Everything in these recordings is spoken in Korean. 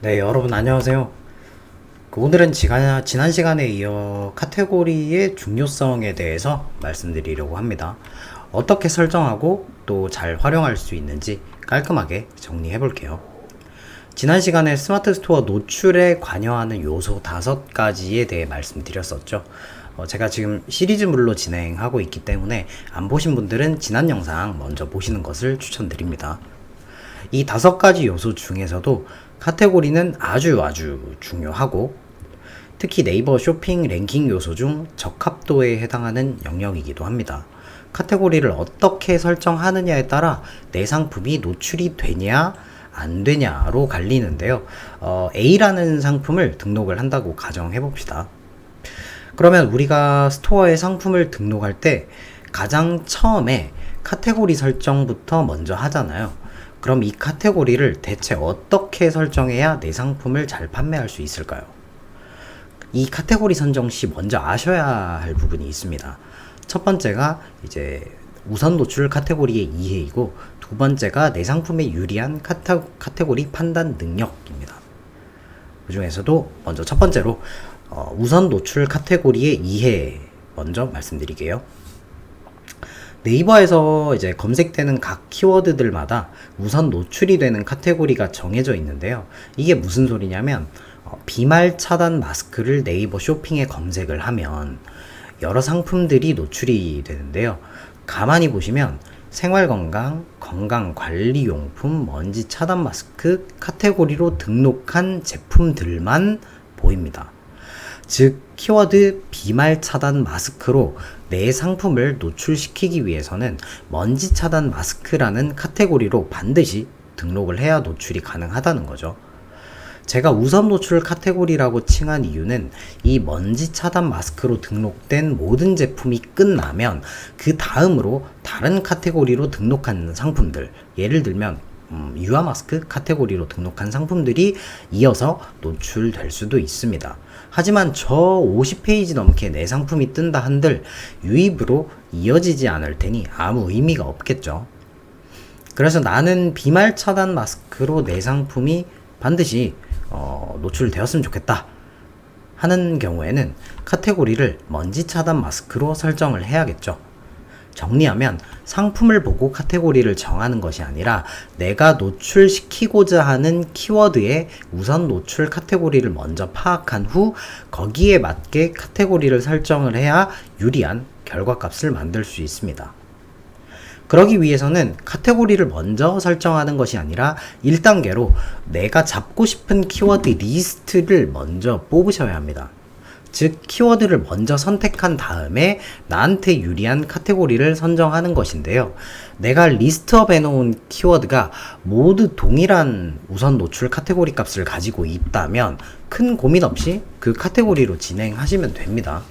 네, 여러분 안녕하세요. 오늘은 지난 시간에 이어 카테고리의 중요성에 대해서 말씀드리려고 합니다. 어떻게 설정하고 또 잘 활용할 수 있는지 깔끔하게 정리해 볼게요. 지난 시간에 스마트 스토어 노출에 관여하는 요소 5가지에 대해 말씀드렸었죠. 제가 지금 시리즈물로 진행하고 있기 때문에 안 보신 분들은 지난 영상 먼저 보시는 것을 추천드립니다. 이 5가지 요소 중에서도 카테고리는 아주 중요하고 특히 네이버 쇼핑 랭킹 요소 중 적합도에 해당하는 영역이기도 합니다. 카테고리를 어떻게 설정하느냐에 따라 내 상품이 노출이 되냐 안 되냐로 갈리는데요. A라는 상품을 등록을 한다고 가정해 봅시다. 그러면 우리가 스토어에 상품을 등록할 때 가장 처음에 카테고리 설정부터 먼저 하잖아요. 그럼 이 카테고리를 대체 어떻게 설정해야 내 상품을 잘 판매할 수 있을까요? 이 카테고리 선정 시 먼저 아셔야 할 부분이 있습니다. 첫 번째가 이제 우선 노출 카테고리의 이해이고, 두 번째가 내 상품에 유리한 카테고리 판단 능력입니다. 그 중에서도 먼저 첫 번째로 우선 노출 카테고리의 이해 먼저 말씀드릴게요. 네이버에서 이제 검색되는 각 키워드들마다 우선 노출이 되는 카테고리가 정해져 있는데요. 이게 무슨 소리냐면 비말 차단 마스크를 네이버 쇼핑에 검색을 하면 여러 상품들이 노출이 되는데요. 가만히 보시면 생활건강, 건강관리용품, 먼지 차단 마스크 카테고리로 등록한 제품들만 보입니다. 즉 키워드 비말 차단 마스크로 내 상품을 노출시키기 위해서는 먼지 차단 마스크라는 카테고리로 반드시 등록을 해야 노출이 가능하다는 거죠. 제가 우선 노출 카테고리라고 칭한 이유는 이 먼지 차단 마스크로 등록된 모든 제품이 끝나면 그 다음으로 다른 카테고리로 등록한 상품들, 예를 들면 유화 마스크 카테고리로 등록한 상품들이 이어서 노출될 수도 있습니다. 하지만 저 50페이지 넘게 내 상품이 뜬다 한들 유입으로 이어지지 않을 테니 아무 의미가 없겠죠. 그래서 나는 비말 차단 마스크로 내 상품이 반드시 노출되었으면 좋겠다 하는 경우에는 카테고리를 먼지 차단 마스크로 설정을 해야겠죠. 정리하면 상품을 보고 카테고리를 정하는 것이 아니라 내가 노출시키고자 하는 키워드의 우선 노출 카테고리를 먼저 파악한 후 거기에 맞게 카테고리를 설정을 해야 유리한 결과값을 만들 수 있습니다. 그러기 위해서는 카테고리를 먼저 설정하는 것이 아니라 1단계로 내가 잡고 싶은 키워드 리스트를 먼저 뽑으셔야 합니다. 즉 키워드를 먼저 선택한 다음에 나한테 유리한 카테고리를 선정하는 것인데요. 내가 리스트업 해놓은 키워드가 모두 동일한 우선 노출 카테고리 값을 가지고 있다면 큰 고민 없이 그 카테고리로 진행하시면 됩니다.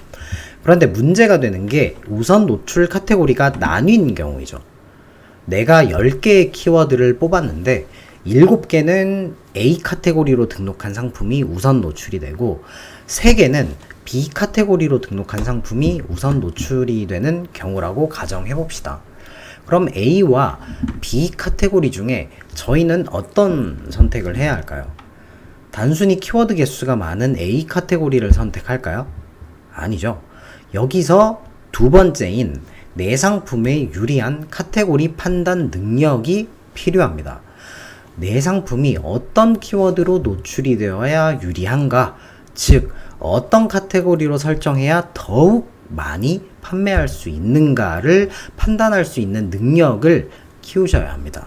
그런데 문제가 되는 게 우선 노출 카테고리가 나뉜 경우이죠. 내가 10개의 키워드를 뽑았는데 7개는 A 카테고리로 등록한 상품이 우선 노출이 되고 3개는 B 카테고리로 등록한 상품이 우선 노출이 되는 경우라고 가정해 봅시다. 그럼 A와 B 카테고리 중에 저희는 어떤 선택을 해야 할까요? 단순히 키워드 개수가 많은 A 카테고리를 선택할까요? 아니죠. 여기서 두 번째인 내 상품에 유리한 카테고리 판단 능력이 필요합니다. 내 상품이 어떤 키워드로 노출이 되어야 유리한가? 즉 어떤 카테고리로 설정해야 더욱 많이 판매할 수 있는가를 판단할 수 있는 능력을 키우셔야 합니다.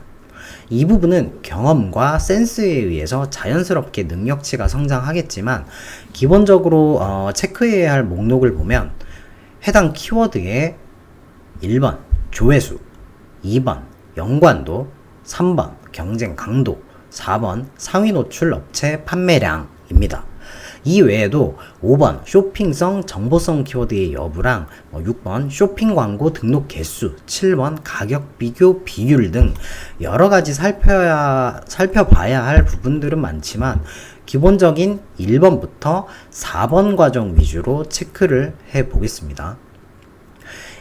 이 부분은 경험과 센스에 의해서 자연스럽게 능력치가 성장하겠지만 기본적으로 체크해야 할 목록을 보면 해당 키워드의 1번 조회수, 2번 연관도, 3번 경쟁 강도, 4번 상위 노출 업체 판매량입니다. 이 외에도 5번 쇼핑성 정보성 키워드의 여부랑 6번 쇼핑 광고 등록 개수, 7번 가격 비교 비율 등 여러가지 살펴봐야 할 부분들은 많지만 기본적인 1번부터 4번 과정 위주로 체크를 해 보겠습니다.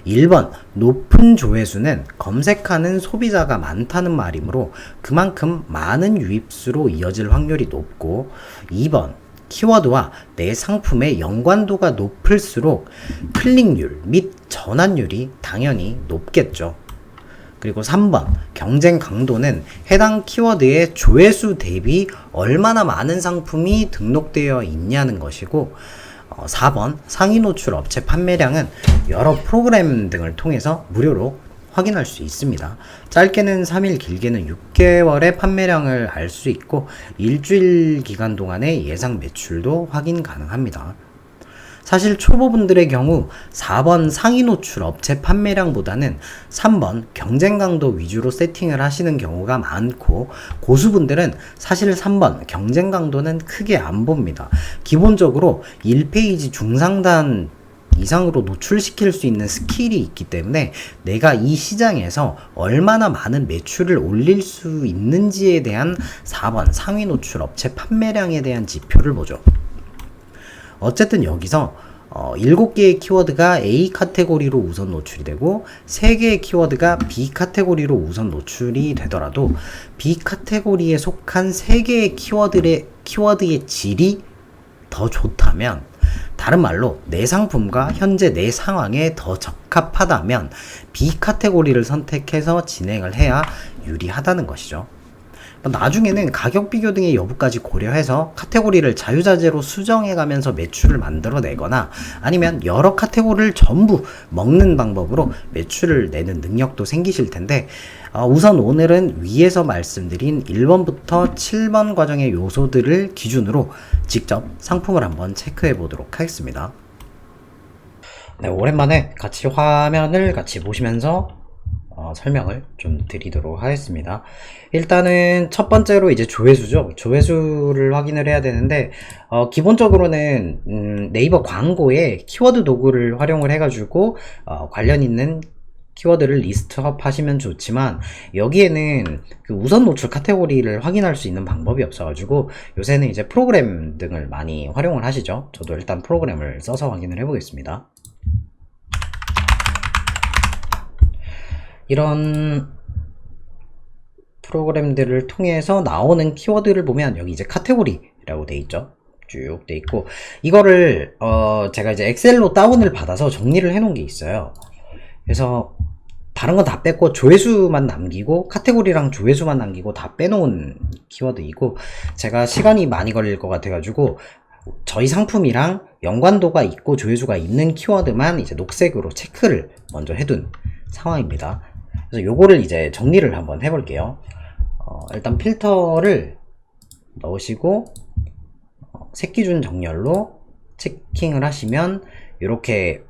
1번 높은 조회수는 검색하는 소비자가 많다는 말이므로 그만큼 많은 유입수로 이어질 확률이 높고, 2번 키워드와 내 상품의 연관도가 높을수록 클릭률 및 전환율이 당연히 높겠죠. 그리고 3번 경쟁 강도는 해당 키워드의 조회수 대비 얼마나 많은 상품이 등록되어 있냐는 것이고, 4번 상위 노출 업체 판매량은 여러 프로그램 등을 통해서 무료로 확인할 수 있습니다. 짧게는 3일, 길게는 6개월의 판매량을 알 수 있고, 일주일 기간 동안의 예상 매출도 확인 가능합니다. 사실 초보분들의 경우 4번 상위 노출 업체 판매량보다는 3번 경쟁 강도 위주로 세팅을 하시는 경우가 많고, 고수분들은 사실 3번 경쟁 강도는 크게 안 봅니다. 기본적으로 1페이지 중상단 이상으로 노출시킬 수 있는 스킬이 있기 때문에 내가 이 시장에서 얼마나 많은 매출을 올릴 수 있는지에 대한 4번 상위 노출 업체 판매량에 대한 지표를 보죠. 어쨌든 여기서 7개의 키워드가 A 카테고리로 우선 노출이 되고 3개의 키워드가 B 카테고리로 우선 노출이 되더라도 B 카테고리에 속한 3개의 키워드의 질이 더 좋다면, 다른 말로 내 상품과 현재 내 상황에 더 적합하다면 B 카테고리를 선택해서 진행을 해야 유리하다는 것이죠. 나중에는 가격 비교 등의 여부까지 고려해서 카테고리를 자유자재로 수정해가면서 매출을 만들어내거나, 아니면 여러 카테고리를 전부 먹는 방법으로 매출을 내는 능력도 생기실 텐데, 우선 오늘은 위에서 말씀드린 1번부터 7번 과정의 요소들을 기준으로 직접 상품을 한번 체크해 보도록 하겠습니다. 네, 오랜만에 같이 화면을 같이 보시면서 설명을 좀 드리도록 하겠습니다. 일단은 첫 번째로 이제 조회수죠. 조회수를 확인을 해야 되는데, 기본적으로는 네이버 광고에 키워드 도구를 활용을 해가지고 관련 있는 키워드를 리스트업 하시면 좋지만, 여기에는 그 우선 노출 카테고리를 확인할 수 있는 방법이 없어가지고 요새는 이제 프로그램 등을 많이 활용을 하시죠. 저도 일단 프로그램을 써서 확인을 해보겠습니다. 이런 프로그램들을 통해서 나오는 키워드를 보면 여기 이제 카테고리라고 돼 있죠. 쭉 돼 있고, 이거를 제가 이제 엑셀로 다운을 받아서 정리를 해 놓은 게 있어요. 그래서 다른 건 다 뺐고 조회수만 남기고, 카테고리랑 조회수만 남기고 다 빼놓은 키워드이고, 제가 시간이 많이 걸릴 것 같아 가지고 저희 상품이랑 연관도가 있고 조회수가 있는 키워드만 이제 녹색으로 체크를 먼저 해둔 상황입니다. 그래서 요거를 이제 정리를 한번 해볼게요. 일단 필터를 넣으시고 색기준 정렬로 체킹을 하시면 이렇게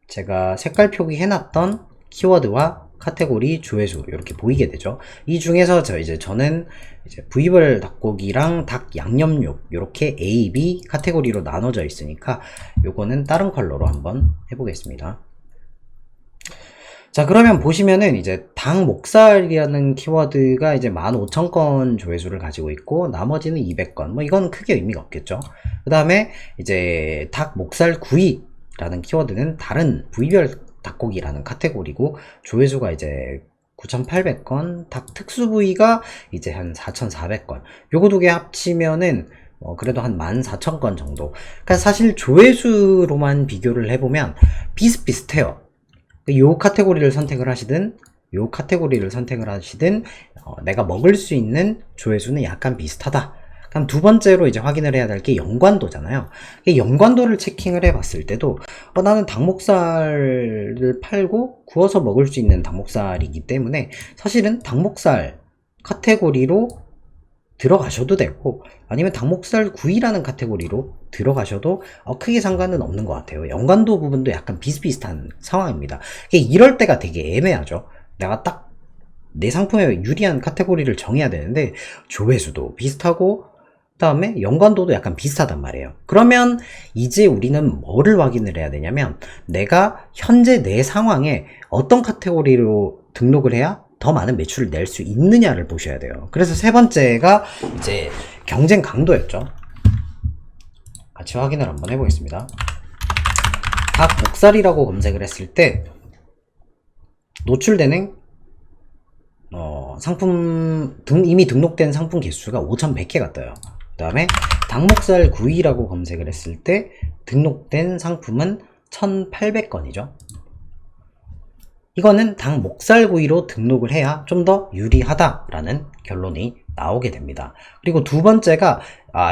제가 색깔 표기 해놨던 키워드와 카테고리, 조회수 이렇게 보이게 되죠. 이 중에서 저는 이제 부위별 닭고기랑 닭 양념육 이렇게 A, B 카테고리로 나눠져 있으니까 요거는 다른 컬러로 한번 해보겠습니다. 자, 그러면 보시면은 이제 닭 목살이라는 키워드가 이제 15,000건 조회수를 가지고 있고, 나머지는 200건. 뭐 이건 크게 의미가 없겠죠. 그 다음에 이제 닭 목살 구이라는 키워드는 다른 부위별 닭고기라는 카테고리고, 조회수가 이제 9,800건, 닭 특수 부위가 이제 한 4,400건. 요거 두 개 합치면은 그래도 한 14,000건 정도. 그러니까 사실 조회수로만 비교를 해보면 비슷비슷해요. 요 카테고리를 선택을 하시든 요 카테고리를 선택을 하시든 내가 먹을 수 있는 조회수는 약간 비슷하다. 그럼 두 번째로 이제 확인을 해야 될 게 연관도잖아요. 연관도를 체킹을 해 봤을 때도 나는 닭목살을 팔고 구워서 먹을 수 있는 닭목살이기 때문에 사실은 닭목살 카테고리로 들어가셔도 되고, 아니면 닭목살 구이라는 카테고리로 들어가셔도 크게 상관은 없는 것 같아요. 연관도 부분도 약간 비슷비슷한 상황입니다. 이럴 때가 되게 애매하죠. 내가 딱 내 상품에 유리한 카테고리를 정해야 되는데 조회수도 비슷하고 그 다음에 연관도도 약간 비슷하단 말이에요. 그러면 이제 우리는 뭐를 확인을 해야 되냐면, 내가 현재 내 상황에 어떤 카테고리로 등록을 해야 더 많은 매출을 낼 수 있느냐를 보셔야 돼요. 그래서 세 번째가 이제 경쟁 강도였죠. 같이 확인을 한번 해보겠습니다. 닭 목살이라고 검색을 했을 때 노출되는 상품 이미 등록된 상품 개수가 5100개가 떠요. 그 다음에 닭목살 구이라고 검색을 했을 때 등록된 상품은 1800건이죠. 이거는 닭목살구이로 등록을 해야 좀 더 유리하다라는 결론이 나오게 됩니다. 그리고 두 번째가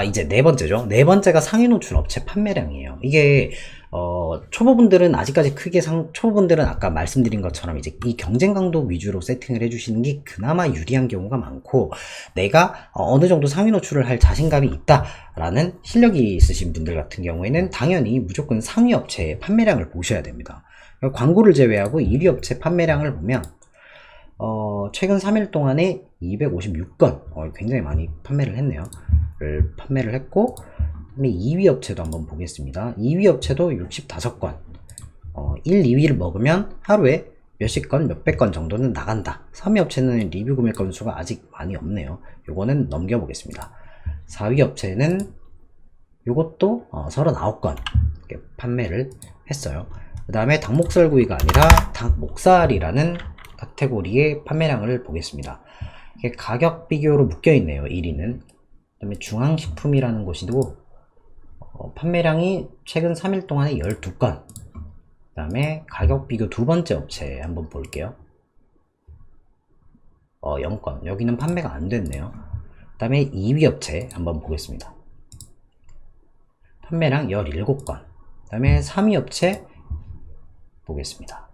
이제 네 번째죠. 네 번째가 상위 노출 업체 판매량이에요. 이게 초보분들은 아직까지 크게 초보분들은 아까 말씀드린 것처럼 이제 이 경쟁 강도 위주로 세팅을 해주시는 게 그나마 유리한 경우가 많고, 내가 어느 정도 상위 노출을 할 자신감이 있다라는 실력이 있으신 분들 같은 경우에는 당연히 무조건 상위 업체의 판매량을 보셔야 됩니다. 광고를 제외하고 1위 업체 판매량을 보면 최근 3일 동안에 256건 굉장히 많이 판매를 했네요. 판매를 했고, 그다음에 2위 업체도 한번 보겠습니다. 2위 업체도 65건 1, 2위를 먹으면 하루에 몇십 건, 몇백 건 정도는 나간다. 3위 업체는 리뷰 구매 건수가 아직 많이 없네요. 요거는 넘겨보겠습니다. 4위 업체는 요것도 39건 이렇게 판매를 했어요. 그 다음에 닭목살구이가 아니라 닭목살이라는 카테고리의 판매량을 보겠습니다. 이게 가격 비교로 묶여있네요. 1위는. 그 다음에 중앙식품이라는 곳이고 판매량이 최근 3일 동안에 12건. 그 다음에 가격 비교 두 번째 업체 한번 볼게요. 0건. 여기는 판매가 안 됐네요. 그 다음에 2위 업체 한번 보겠습니다. 판매량 17건. 그 다음에 3위 업체 보겠습니다.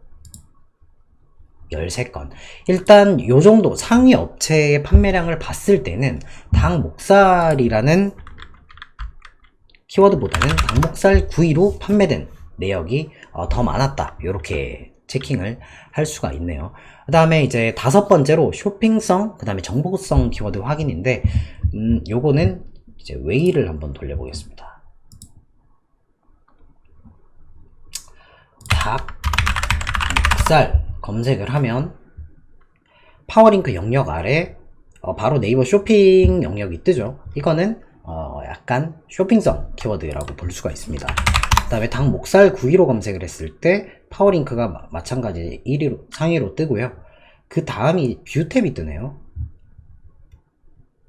13건. 일단 요 정도 상위 업체의 판매량을 봤을 때는 닭목살이라는 키워드보다는 닭목살 구이로 판매된 내역이 더 많았다. 이렇게 체킹을 할 수가 있네요. 그 다음에 이제 다섯 번째로 쇼핑성, 그 다음에 정보성 키워드 확인인데 요거는 이제 웨이를 한번 돌려보겠습니다. 닭목살 검색을 하면 파워링크 영역 아래 바로 네이버 쇼핑 영역이 뜨죠. 이거는 약간 쇼핑성 키워드라고 볼 수가 있습니다. 그 다음에 닭목살 구이로 검색을 했을 때 파워링크가 마찬가지 1위로 상위로 뜨고요. 그 다음이 뷰탭이 뜨네요.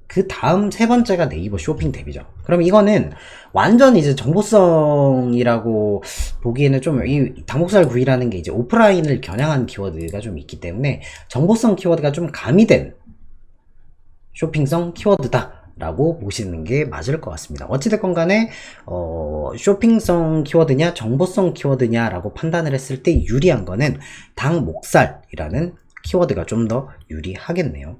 그 다음 세 번째가 네이버 쇼핑 탭이죠. 그럼 이거는 완전 이제 정보성이라고 보기에는 좀 이 닭목살 구이라는 게 이제 오프라인을 겨냥한 키워드가 좀 있기 때문에 정보성 키워드가 좀 가미된 쇼핑성 키워드다 라고 보시는 게 맞을 것 같습니다. 어찌됐건 간에 쇼핑성 키워드냐 정보성 키워드냐 라고 판단을 했을 때 유리한 거는 닭목살이라는 키워드가 좀 더 유리하겠네요.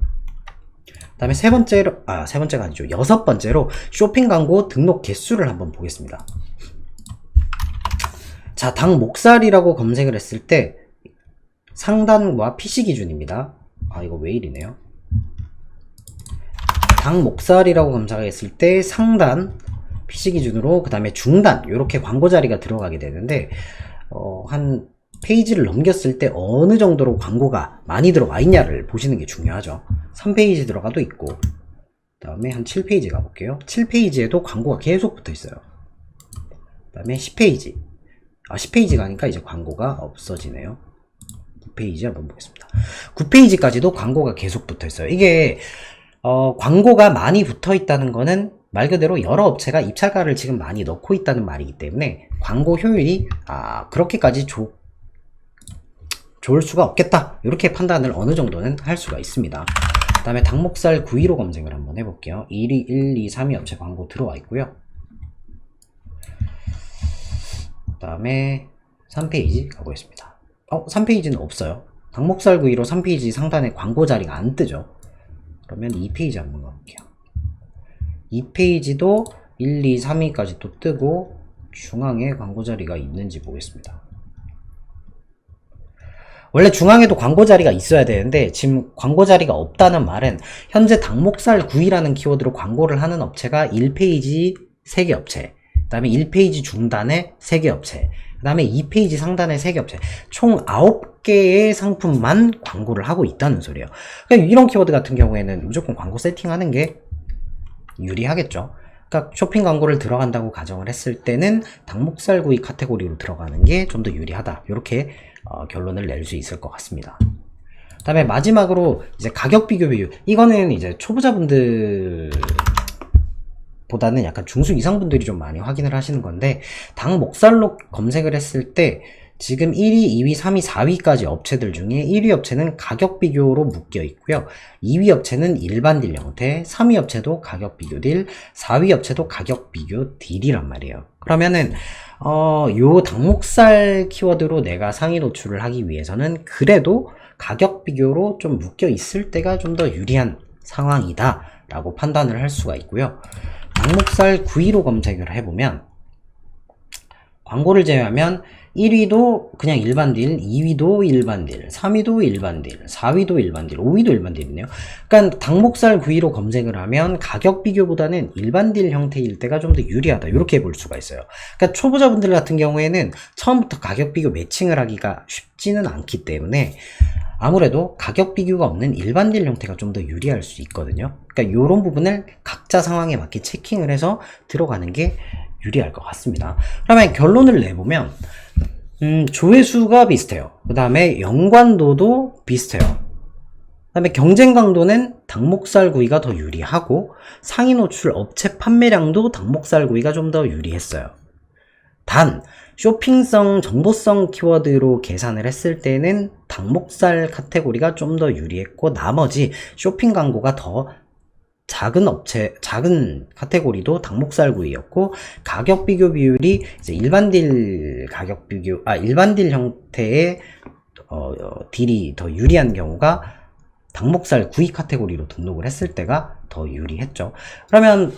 그 다음에 세 번째가 아니죠. 여섯 번째로 쇼핑 광고 등록 개수를 한번 보겠습니다. 자, 닭목살이라고 검색을 했을 때 상단과 PC 기준입니다. 이거 왜 이리네요. 닭목살이라고 검색했을 때 상단 PC 기준으로, 그 다음에 중단 이렇게 광고 자리가 들어가게 되는데 한 페이지를 넘겼을 때 어느 정도로 광고가 많이 들어와 있냐를 보시는 게 중요하죠. 3페이지 들어가도 있고, 그 다음에 한 7페이지 가볼게요. 7페이지에도 광고가 계속 붙어 있어요. 그 다음에 10페이지 10페이지 가니까 이제 광고가 없어지네요. 9페이지 한번 보겠습니다. 9페이지까지도 광고가 계속 붙어 있어요. 이게 광고가 많이 붙어 있다는 거는 말 그대로 여러 업체가 입찰가를 지금 많이 넣고 있다는 말이기 때문에 광고 효율이 그렇게까지 좋을 수가 없겠다, 이렇게 판단을 어느 정도는 할 수가 있습니다. 그 다음에 닭목살 구이로 검색을 한번 해볼게요. 1위, 1, 2, 3위 업체 광고 들어와 있고요. 그 다음에 3페이지 가보겠습니다. 3페이지는 없어요. 닭목살 구이로 3페이지 상단에 광고 자리가 안 뜨죠. 그러면 2페이지 한번 가볼게요. 2페이지도 1, 2, 3위까지 또 뜨고 중앙에 광고 자리가 있는지 보겠습니다. 원래 중앙에도 광고 자리가 있어야 되는데 지금 광고 자리가 없다는 말은 현재 닭목살 구이라는 키워드로 광고를 하는 업체가 1페이지 3개 업체, 그 다음에 1페이지 중단에 3개 업체, 그 다음에 2페이지 상단에 3개 업체, 총 9개의 상품만 광고를 하고 있다는 소리예요. 그러니까 이런 키워드 같은 경우에는 무조건 광고 세팅하는 게 유리하겠죠. 그러니까 쇼핑 광고를 들어간다고 가정을 했을 때는 닭목살구이 카테고리로 들어가는 게 좀 더 유리하다. 이렇게 결론을 낼 수 있을 것 같습니다. 그다음에 마지막으로 이제 가격 비교 비율. 이거는 이제 초보자분들 보다는 약간 중수 이상분들이 좀 많이 확인을 하시는 건데, 닭목살로 검색을 했을 때 지금 1위, 2위, 3위, 4위까지 업체들 중에 1위 업체는 가격 비교로 묶여 있고요. 2위 업체는 일반 딜 형태, 3위 업체도 가격 비교 딜, 4위 업체도 가격 비교 딜이란 말이에요. 그러면은 요 닭목살 키워드로 내가 상위 노출을 하기 위해서는 그래도 가격 비교로 좀 묶여 있을 때가 좀 더 유리한 상황이다 라고 판단을 할 수가 있고요. 닭목살 구이로 검색을 해보면 광고를 제외하면 1위도 그냥 일반 딜, 2위도 일반 딜, 3위도 일반 딜, 4위도 일반 딜, 5위도 일반 딜이네요. 그러니까 닭목살 구이로 검색을 하면 가격 비교보다는 일반 딜 형태일 때가 좀 더 유리하다. 이렇게 볼 수가 있어요. 그러니까 초보자분들 같은 경우에는 처음부터 가격 비교 매칭을 하기가 쉽지는 않기 때문에 아무래도 가격 비교가 없는 일반 딜 형태가 좀 더 유리할 수 있거든요. 그러니까 이런 부분을 각자 상황에 맞게 체킹을 해서 들어가는 게 유리할 것 같습니다. 그러면 결론을 내보면 조회수가 비슷해요. 그 다음에 연관도도 비슷해요. 그 다음에 경쟁 강도는 닭목살 구이가 더 유리하고 상위 노출 업체 판매량도 닭목살 구이가 좀 더 유리했어요. 단 쇼핑성, 정보성 키워드로 계산을 했을 때는 닭목살 카테고리가 좀 더 유리했고, 나머지 쇼핑 광고가 더 작은 카테고리도 닭목살 구이였고, 가격 비교 비율이 이제 일반 딜 형태의 딜이 더 유리한 경우가 닭목살 구이 카테고리로 등록을 했을 때가 더 유리했죠. 그러면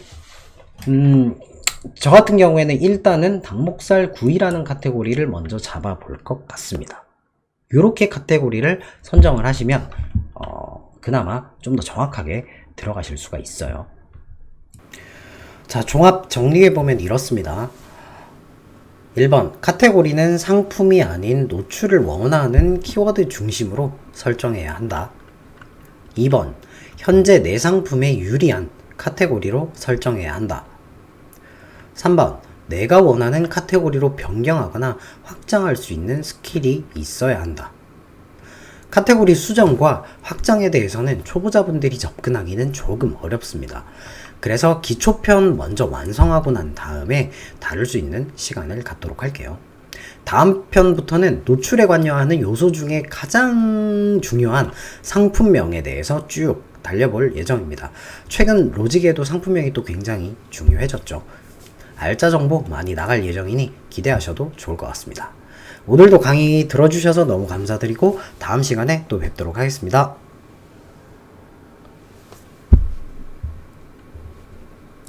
저 같은 경우에는 일단은 닭목살 구이라는 카테고리를 먼저 잡아볼 것 같습니다. 이렇게 카테고리를 선정을 하시면 그나마 좀 더 정확하게 들어가실 수가 있어요. 자, 종합 정리해보면 이렇습니다. 1번, 카테고리는 상품이 아닌 노출을 원하는 키워드 중심으로 설정해야 한다. 2번, 현재 내 상품에 유리한 카테고리로 설정해야 한다. 3번, 내가 원하는 카테고리로 변경하거나 확장할 수 있는 스킬이 있어야 한다. 카테고리 수정과 확장에 대해서는 초보자분들이 접근하기는 조금 어렵습니다. 그래서 기초편 먼저 완성하고 난 다음에 다룰 수 있는 시간을 갖도록 할게요. 다음 편부터는 노출에 관여하는 요소 중에 가장 중요한 상품명에 대해서 쭉 달려볼 예정입니다. 최근 로직에도 상품명이 또 굉장히 중요해졌죠. 알짜 정보 많이 나갈 예정이니 기대하셔도 좋을 것 같습니다. 오늘도 강의 들어주셔서 너무 감사드리고 다음 시간에 또 뵙도록 하겠습니다.